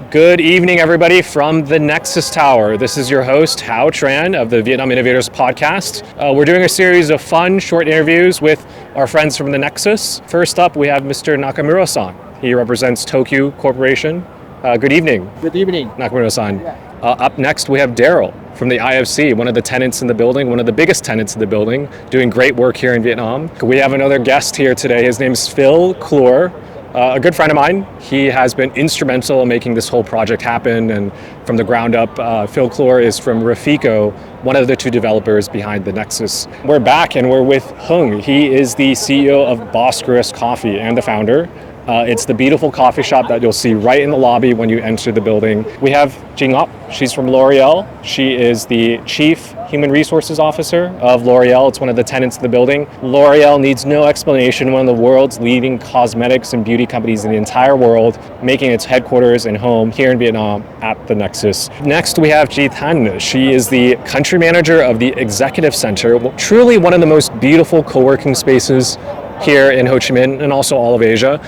Good evening, everybody, from the Nexus Tower. This is your host, Hảo Trần of the Vietnam Innovators podcast. We're doing a series of fun, short interviews with our friends from the Nexus. First up, we have Mr. Nakamura-san. He represents Tokyo Corporation. Good evening. Good evening. Nakamura-san. Up next, we have Daryl from the IFC, one of the tenants in the building, one of the biggest tenants in the building, doing great work here in Vietnam. We have another guest here today. His name is Phil Clore. A good friend of mine. He has been instrumental in making this whole project happen, and from the ground up. Phil Clore is from Rafico, one of the two developers behind the Nexus. We're back and we're with Hướng. He is the CEO of Bosporus Coffee and the founder. It's the beautiful coffee shop that you'll see right in the lobby when you enter the building. We have Jing Up. She's from L'Oreal. She is the Chief Human Resources Officer of L'Oreal. It's one of the tenants of the building. L'Oreal needs no explanation. One of the world's leading cosmetics and beauty companies in the entire world, making its headquarters and home here in Vietnam at the Nexus. Next, we have Ji Thanh. She is the country manager of the Executive Center, truly one of the most beautiful co-working spaces here in Ho Chi Minh and also all of Asia.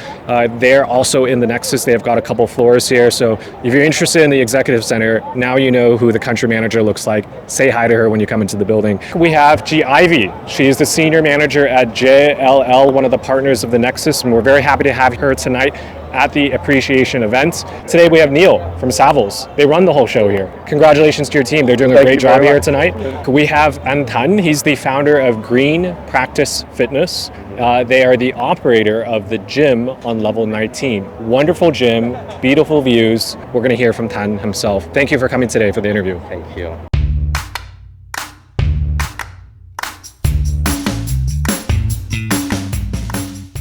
They're also in the Nexus. They've got a couple floors here. So if you're interested in the Executive Center, now you know who the country manager looks like. Say hi to her when you come into the building. We have Ji Ivy. She is the senior manager at JLL, one of the partners of the Nexus, and we're very happy to have her tonight at the appreciation event. Today we have Neil from Savills. They run the whole show here. Congratulations to your team. They're doing a great job here tonight. We have Anh Thanh. He's the founder of Green Practice Fitness. They are the operator of the gym on level 19. Wonderful gym, beautiful views. We're going to hear from Thanh himself. Thank you for coming today for the interview. Thank you.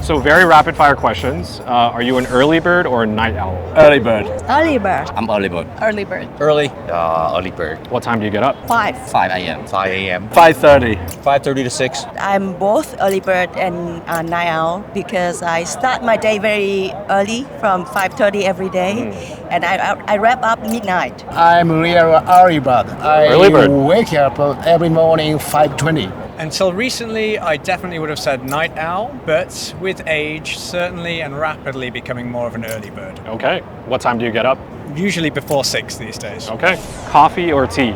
So very rapid fire questions. Are you an early bird or a night owl? Early bird. Early bird. I'm early bird. Early bird. Early. Early bird. What time do you get up? 5. 5 a.m. 5 a.m. 5:30. 5:30 to 6. I'm both early bird and night owl because I start my day very early from 5:30 every day, and I wrap up midnight. I'm real early bird. Early bird. Wake up every morning 5:20. Until recently, I definitely would have said night owl, but with age, certainly and rapidly becoming more of an early bird. Okay. What time do you get up? Usually before 6 these days. Okay. Coffee or tea?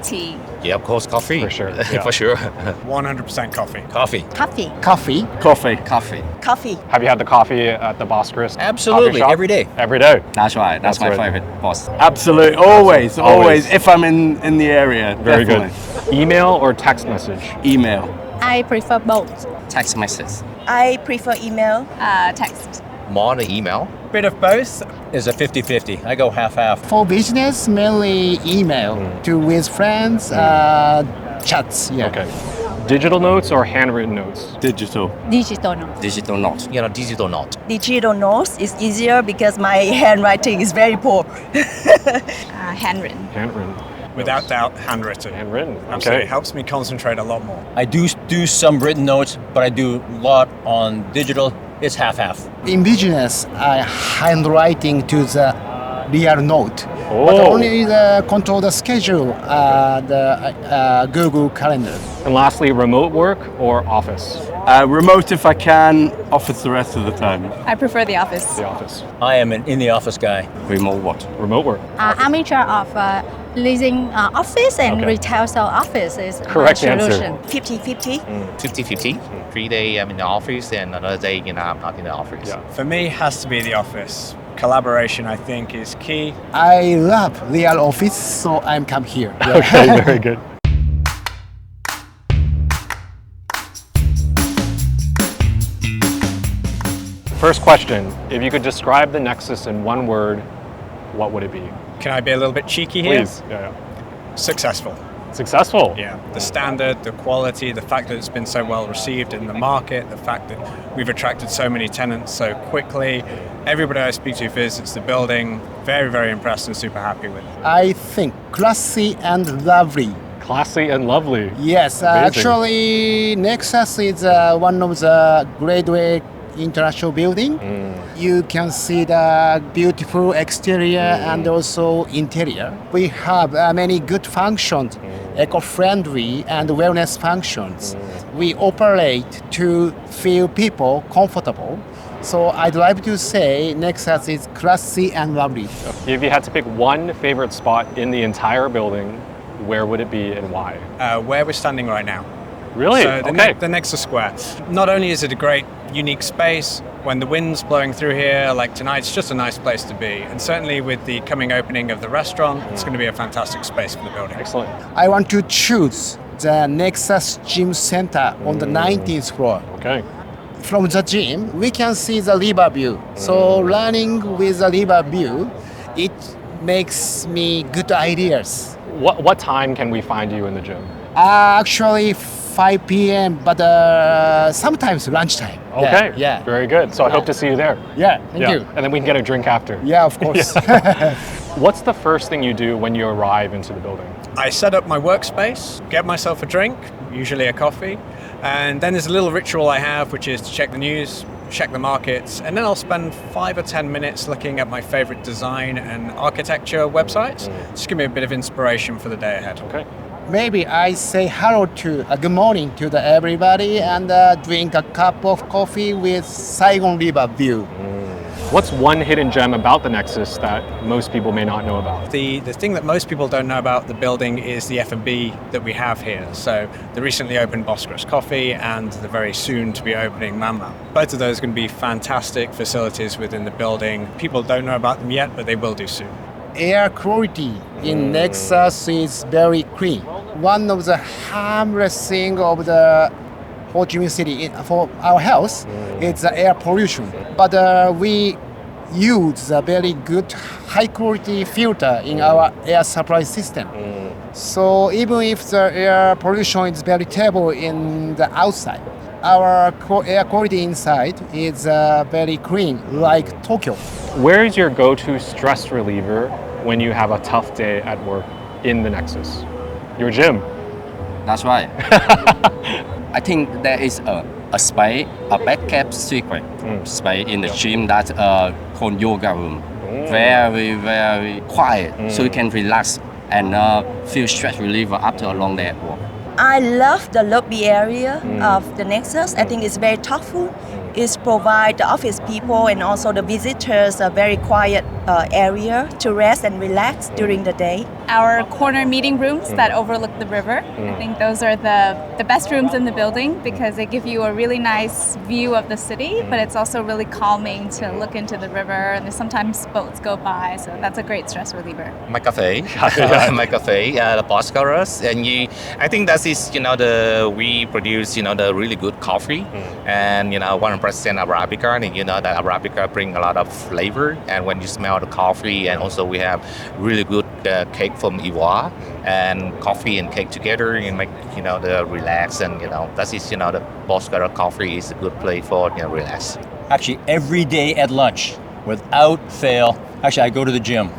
Tea. Yeah, of course, coffee. For sure, yeah. For sure. 100% coffee. Coffee. Coffee. Coffee. Coffee. Coffee. Coffee. Have you had the coffee at the Bosporus Absolutely, coffee shop? every day. Every day. That's right. That's my right. favorite boss. Absolutely. Always. If I'm in the area. Very definitely. good. Email or text message? Email. I prefer both. Text message. I prefer email. Text. More than email. Bit of both. Is a 50-50. I go half-half. For business, mainly email. With friends, chats. Yeah. Okay. Digital notes or handwritten notes? Digital. Digital note. Digital note. Digital note. Digital notes is easier because my handwriting is very poor. Handwritten. Handwritten. Without doubt, handwritten. Handwritten. Absolutely. Okay. It helps me concentrate a lot more. I do some written notes, but I do a lot on digital. It's half-half. In business, handwriting to the real note. But Oh. only control the schedule, the Google Calendar. And lastly, remote work or office? Remote if I can, office the rest of the time. I prefer the office. The office. I am an in-the-office guy. Remote work. Remote work. I'm in charge of leasing office and Okay. retail sale office is Correct my answer. solution. 50-50. 50-50. 3 days I'm in the office and another day I'm not in the office. Yeah. For me, it has to be the office. Collaboration, I think, is key. I love real office, so I'm come here. Okay, very good. First question, if you could describe the Nexus in one word, what would it be? Can I be a little bit cheeky here? Please. Yeah. Successful. Successful. Yeah, the standard, the quality, the fact that it's been so well received in the market, the fact that we've attracted so many tenants so quickly. Everybody I speak to visits the building, very, very impressed and super happy with it. I think classy and lovely. Classy and lovely. Yes, Amazing. actually, Nexus is one of the Graduate International building. You can see the beautiful exterior and also interior. We have many good functions, eco-friendly and wellness functions. We operate to feel people comfortable So I'd like to say Nexus is classy and lovely. If you had to pick one favorite spot in the entire building, where would it be and why? Where we're standing right now. Really? So Okay. the Nexus Square. Not only is it a great, unique space, when the wind's blowing through here, like tonight, it's just a nice place to be. And certainly with the coming opening of the restaurant, it's going to be a fantastic space for the building. Excellent. I want to choose the Nexus Gym Center on the 19th floor. Okay. From the gym, we can see the river view. So running with the river view, it makes me good ideas. What time can we find you in the gym? Actually 5 p.m., but sometimes lunchtime. Okay. Yeah. Very good. So I hope to see you there. Yeah, thank you. And then we can get a drink after. Yeah, of course. What's the first thing you do when you arrive into the building? I set up my workspace, get myself a drink, usually a coffee, and then there's a little ritual I have, which is to check the news, check the markets, and then I'll spend 5 or 10 minutes looking at my favorite design and architecture websites. Just give me a bit of inspiration for the day ahead. Okay. Maybe I say hello to, good morning to the everybody and drink a cup of coffee with Saigon River view. What's one hidden gem about the Nexus that most people may not know about? The thing that most people don't know about the building is the F&B that we have here. So the recently opened Boscos Coffee and the very soon to be opening Mama. Both of those are going to be fantastic facilities within the building. People don't know about them yet, but they will do soon. Air quality in Nexus is very clean. One of the harmless thing of the Ho Chi Minh City for our health is the air pollution. But we use a very good high quality filter in our air supply system. So even if the air pollution is very terrible in the outside, our air quality inside is very clean, like Tokyo. Where is your go-to stress reliever when you have a tough day at work in the Nexus? Your gym. That's right. I think there is a space, a back secret space in the gym that's called yoga room. Very, very quiet, so you can relax and feel stress reliever after a long day at work. I love the lobby area of the Nexus. I think it's very thoughtful. It provides the office people and also the visitors a very quiet area to rest and relax during the day. Our corner meeting rooms that overlook the river. I think those are the best rooms in the building because they give you a really nice view of the city, but it's also really calming to look into the river, and there's sometimes boats go by, so that's a great stress reliever. My cafe, my cafe, the Boscos, and I think that is, we produce, the really good coffee, and 100% Arabica, and that Arabica bring a lot of flavor, and when you smell the coffee, and also we have really good cake from Ivoire, and coffee and cake together, and make the relax, and that is the Boscos coffee is a good place for relax. Actually, every day at lunch, without fail, actually I go to the gym.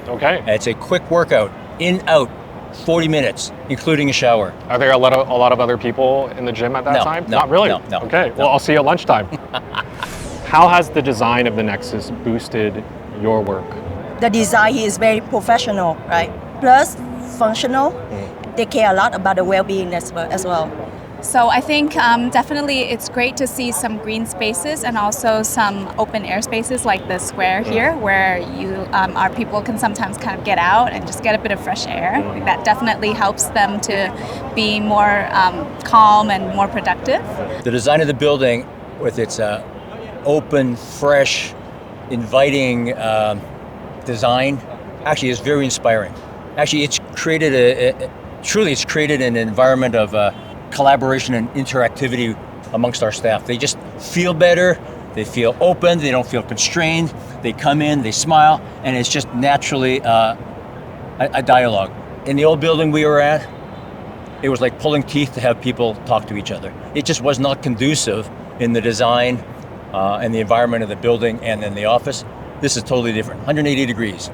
Okay. It's a quick workout, in, out, 40 minutes, including a shower. Are there a lot of other people in the gym at that time? No, Not really? no. Okay, well, I'll see you at lunchtime. How has the design of the Nexus boosted your work? The design here is very professional, right? Plus functional. They care a lot about the well-being as well. So I think definitely it's great to see some green spaces and also some open air spaces like the square here, where our people can sometimes kind of get out and just get a bit of fresh air. I think that definitely helps them to be more calm and more productive. The design of the building with its open, fresh, inviting design actually is very inspiring. Actually, it's created it's created an environment of collaboration and interactivity amongst our staff. They just feel better, they feel open, they don't feel constrained, they come in, they smile, and it's just naturally a dialogue. In the old building we were at, it was like pulling teeth to have people talk to each other. It just was not conducive in the design and the environment of the building and in the office. This is totally different, 180 degrees.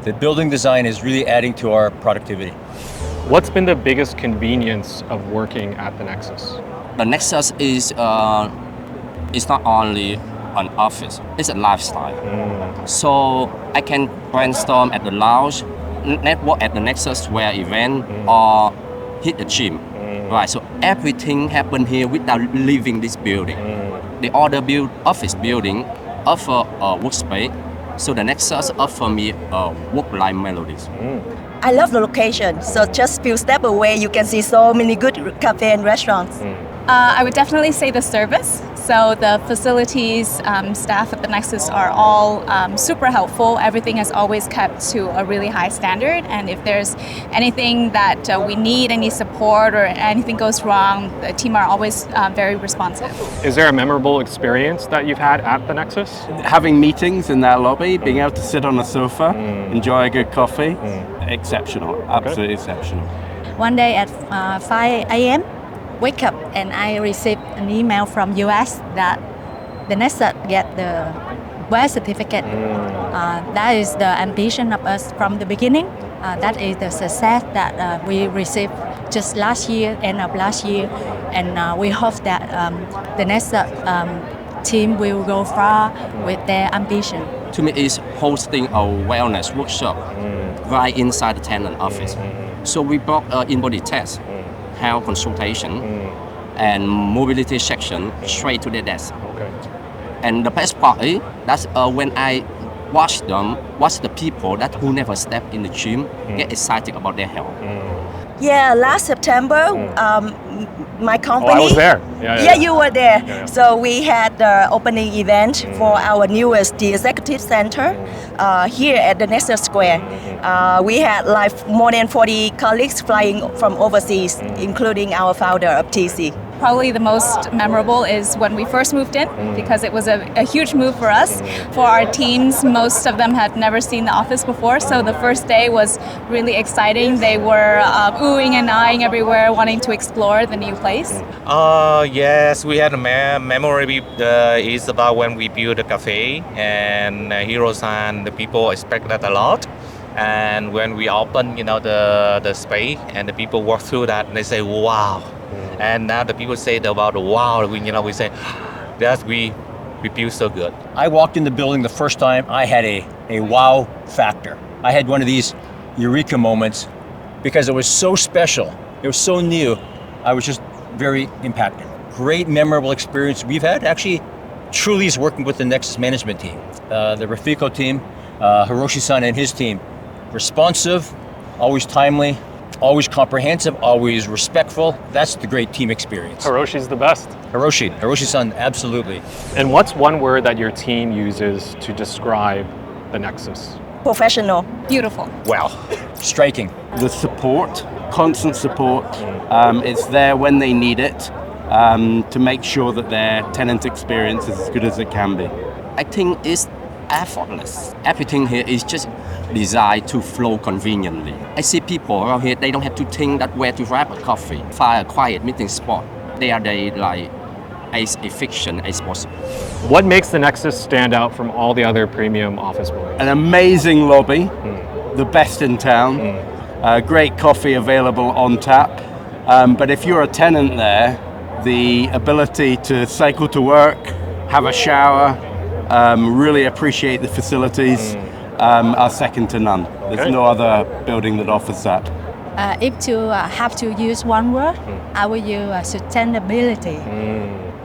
The building design is really adding to our productivity. What's been the biggest convenience of working at the Nexus? The Nexus is not only an office, it's a lifestyle. So I can brainstorm at the lounge, network at the Nexus Square event, or hit the gym. Right, so everything happens here without leaving this building. the other office building offer a workspace, so the Nexus offer me a work-life melodies. I love the location. So just few steps away, you can see so many good cafe and restaurants. I would definitely say the service. So the facilities, staff at the Nexus are all super helpful. Everything is always kept to a really high standard. And if there's anything that we need, any support or anything goes wrong, the team are always very responsive. Is there a memorable experience that you've had at the Nexus? Having meetings in that lobby, being able to sit on a sofa, enjoy a good coffee, exceptional, absolutely exceptional. One day at 5 a.m., wake up and I received an email from US that the Nexus get the WELL certificate. That is the ambition of us from the beginning. That is the success that we received just last year, end of last year, and we hope that the Nexus team will go far with their ambition. To me, it's hosting a wellness workshop right inside the tenant office. So we brought in-body test, health consultation, and mobility section straight to the desk. And the best part is that's when I watch the people that who never step in the gym get excited about their health. Yeah, last September, my company. Oh, I was there. Yeah, you were there. Yeah. So we had the opening event for our newest, the executive center, here at the Nexus Square. We had like more than 40 colleagues flying from overseas, including our founder of TC. Probably the most memorable is when we first moved in, because it was a huge move for us. For our teams, most of them had never seen the office before, so the first day was really exciting. They were oohing and eyeing everywhere, wanting to explore the new place. Yes, we had a memory is about when we built a cafe, and Hiro-san, the people expect that a lot. And when we open, the space, and the people walk through that, and they say, "Wow!" And now the people say about the wow. We say, "That we built so good." I walked in the building the first time, I had a wow factor. I had one of these eureka moments because it was so special. It was so new. I was just very impacted. Great, memorable experience we've had. Actually, truly is working with the Nexus management team. The Rafiko team, Hiroshi-san and his team. Responsive, always timely, always comprehensive, always respectful. That's the great team experience. Hiroshi's the best. Hiroshi-san, absolutely. And what's one word that your team uses to describe the Nexus? Professional. Beautiful. Wow. Striking. The support, constant support, it's there when they need it to make sure that their tenant experience is as good as it can be. I think it's effortless. Everything here is just designed to flow conveniently. I see people around here, they don't have to think that where to grab a coffee, find a quiet meeting spot. They are like as efficient as possible. What makes the Nexus stand out from all the other premium office buildings? An amazing lobby, the best in town, great coffee available on tap. But if you're a tenant there, the ability to cycle to work, have a shower, really appreciate the facilities are second to none. There's no other building that offers that. If to have to use one word, I will use sustainability.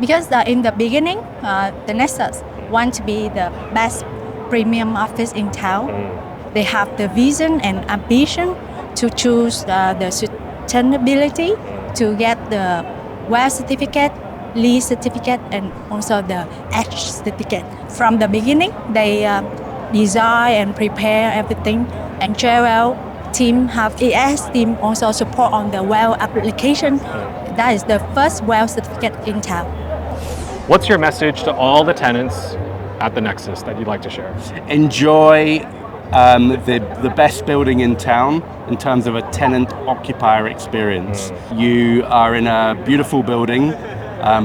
Because in the beginning, the Nexus want to be the best premium office in town. They have the vision and ambition to choose the sustainability to get the WELL certificate, LEED certificate, and also the H certificate. From the beginning, they design and prepare everything, and JWELL team have ES team also support on the WELL application. That is the first WELL certificate in town. What's your message to all the tenants at the Nexus that you'd like to share? Enjoy the best building in town in terms of a tenant-occupier experience. You are in a beautiful building,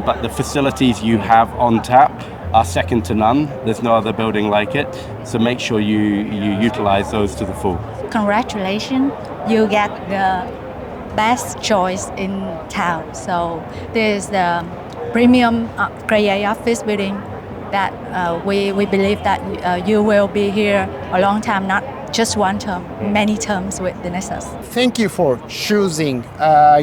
but the facilities you have on tap are second to none. There's no other building like it, so make sure you utilize those to the full. Congratulations, you get the best choice in town. So this is the premium Grade A office building that we believe that you will be here a long time, not just one term, many terms with the Nexus. Thank you for choosing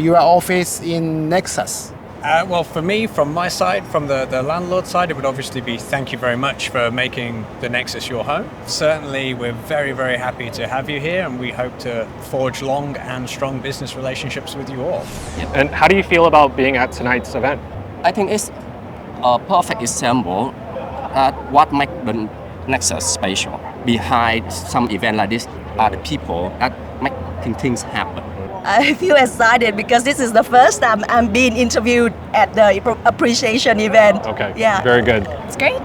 your office in Nexus. Well, for me, from my side, from the landlord side, it would obviously be thank you very much for making the Nexus your home. Certainly, we're very, very happy to have you here, and we hope to forge long and strong business relationships with you all. And how do you feel about being at tonight's event? I think it's a perfect example that what makes the Nexus special. Behind some event like this are the people that make things happen. I feel excited because this is the first time I'm being interviewed at the appreciation event. Okay. Yeah. Very good. It's great.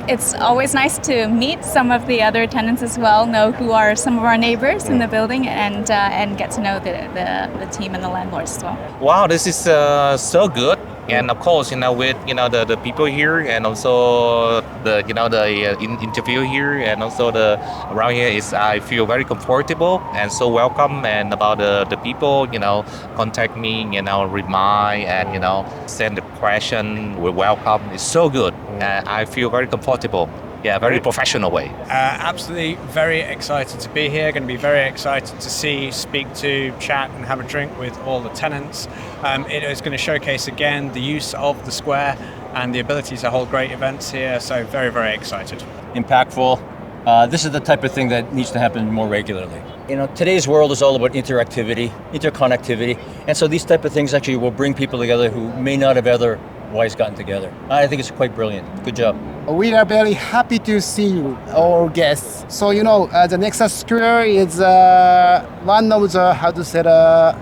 It's always nice to meet some of the other tenants as well, know who are some of our neighbors in the building, and get to know the team and the landlords as well. Wow, this is so good. And of course, with the people here, and also the interview here, and also the around here is I feel very comfortable and so welcome. And about the people, contact me, remind and send the question. We welcome. It's so good. I feel very comfortable. Yeah, very professional way. Absolutely very excited to be here. Going to be very excited to see, speak to, chat and have a drink with all the tenants. It is going to showcase again the use of the square and the ability to hold great events here. So very, very excited. Impactful. This is the type of thing that needs to happen more regularly. Today's world is all about interactivity, interconnectivity. And so these type of things actually will bring people together who may not have otherwise gotten together. I think it's quite brilliant. Good job. We are very happy to see you, all guests. So, the Nexus Square is one of the,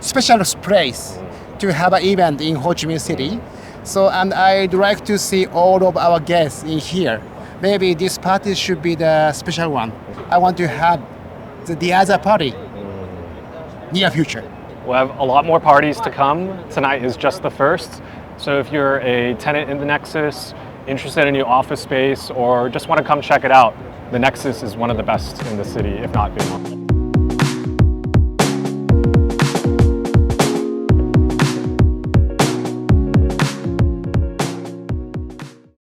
special place to have an event in Ho Chi Minh City. So, and I'd like to see all of our guests in here. Maybe this party should be the special one. I want to have the other party near future. We'll have a lot more parties to come. Tonight is just the first. So if you're a tenant in the Nexus, interested in a new office space, or just want to come check it out, the Nexus is one of the best in the city, if not Vietnam.